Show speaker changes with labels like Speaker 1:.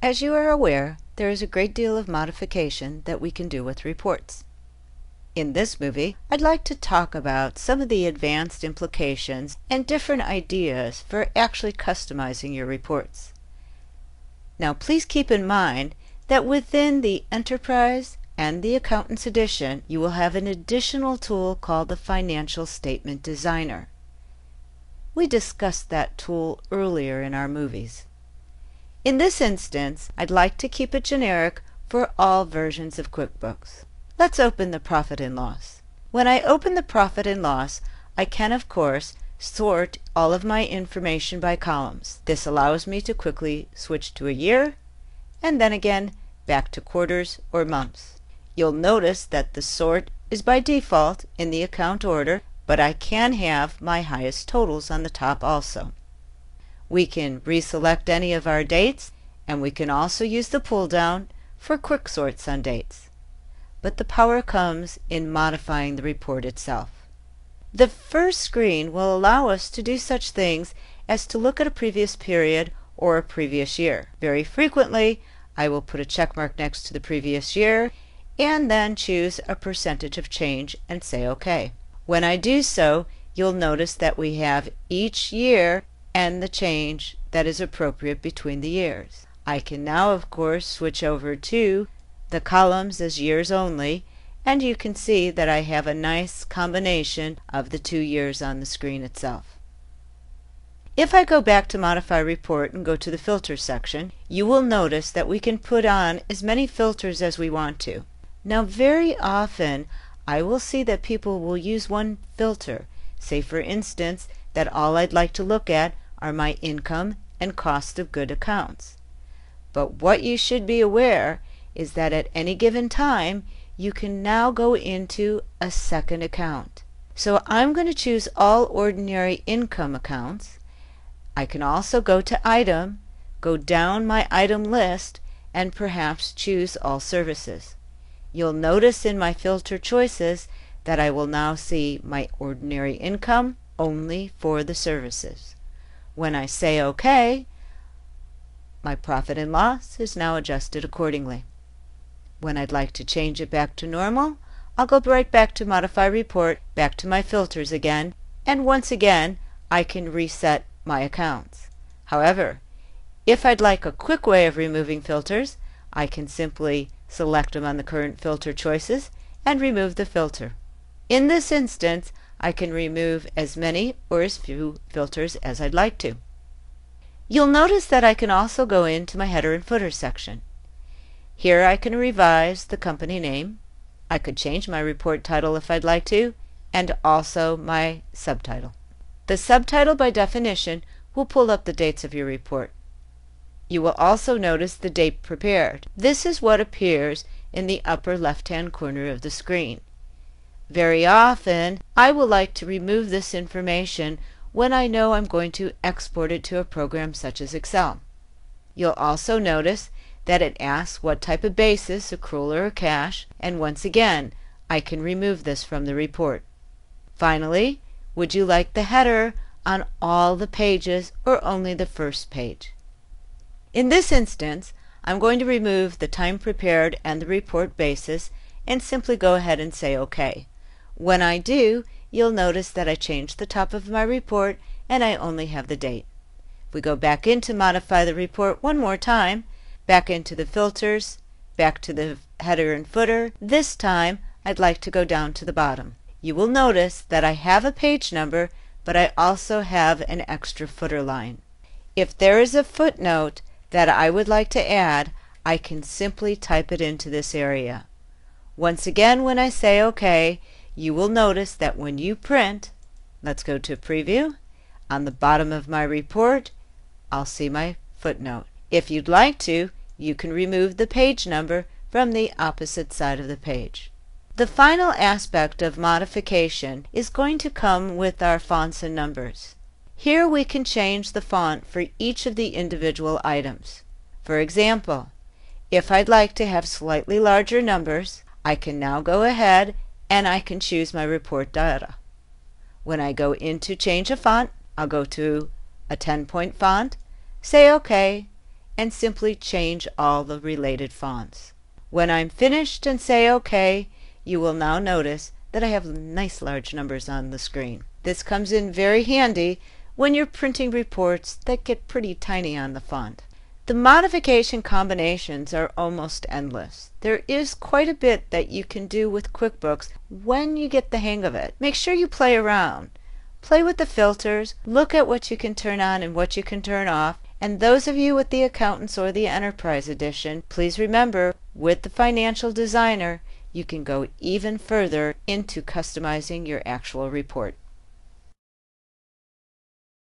Speaker 1: As you are aware, there is a great deal of modification that we can do with reports. In this movie, I'd like to talk about some of the advanced implications and different ideas for actually customizing your reports. Now please keep in mind that within the Enterprise and the Accountants Edition, you will have an additional tool called the Financial Statement Designer. We discussed that tool earlier in our movies. In this instance, I'd like to keep it generic for all versions of QuickBooks. Let's open the Profit and Loss. When I open the Profit and Loss, I can, of course, sort all of my information by columns. This allows me to quickly switch to a year, and then again back to quarters or months. You'll notice that the sort is by default in the account order, but I can have my highest totals on the top also. We can reselect any of our dates, and we can also use the pull down for quick sorts on dates. But the power comes in modifying the report itself. The first screen will allow us to do such things as to look at a previous period or a previous year. Very frequently, I will put a check mark next to the previous year and then choose a percentage of change and say OK. When I do so, you'll notice that we have each year and the change that is appropriate between the years. I can now, of course, switch over to the columns as years only, and you can see that I have a nice combination of the 2 years on the screen itself. If I go back to Modify Report and go to the Filter section, you will notice that we can put on as many filters as we want to. Now very often I will see that people will use one filter. Say for instance that all I'd like to look at are my income and cost of good accounts. But what you should be aware is that at any given time you can now go into a second account. So I'm going to choose all ordinary income accounts. I can also go to Item, go down my item list, and perhaps choose all services. You'll notice in my filter choices that I will now see my ordinary income only for the services. When I say OK, my profit and loss is now adjusted accordingly. When I'd like to change it back to normal, I'll go right back to Modify Report, back to my filters again, and once again I can reset my accounts. However, if I'd like a quick way of removing filters, I can simply select them on the current filter choices and remove the filter. In this instance, I can remove as many or as few filters as I'd like to. You'll notice that I can also go into my header and footer section. Here I can revise the company name. I could change my report title if I'd like to, and also my subtitle. The subtitle by definition will pull up the dates of your report. You will also notice the date prepared. This is what appears in the upper left-hand corner of the screen. Very often, I will like to remove this information when I know I'm going to export it to a program such as Excel. You'll also notice that it asks what type of basis, accrual or cash, and once again, I can remove this from the report. Finally, would you like the header on all the pages or only the first page? In this instance, I'm going to remove the time prepared and the report basis and simply go ahead and say OK. When I do, you'll notice that I changed the top of my report and I only have the date. If we go back into Modify the Report one more time, back into the filters, back to the header and footer, this time I'd like to go down to the bottom. You will notice that I have a page number, but I also have an extra footer line. If there is a footnote that I would like to add, I can simply type it into this area. Once again, when I say OK, you will notice that when you print, let's go to Preview, on the bottom of my report, I'll see my footnote. If you'd like to, you can remove the page number from the opposite side of the page. The final aspect of modification is going to come with our fonts and numbers. Here we can change the font for each of the individual items. For example, if I'd like to have slightly larger numbers, I can now go ahead and I can choose my report data. When I go into change a font, I'll go to a 10-point font, say OK, and simply change all the related fonts. When I'm finished and say OK, you will now notice that I have nice large numbers on the screen. This comes in very handy when you're printing reports that get pretty tiny on the font. The modification combinations are almost endless. There is quite a bit that you can do with QuickBooks when you get the hang of it. Make sure you play around. Play with the filters, look at what you can turn on and what you can turn off, and those of you with the Accountants or the Enterprise Edition, please remember, with the Financial Designer, you can go even further into customizing your actual report.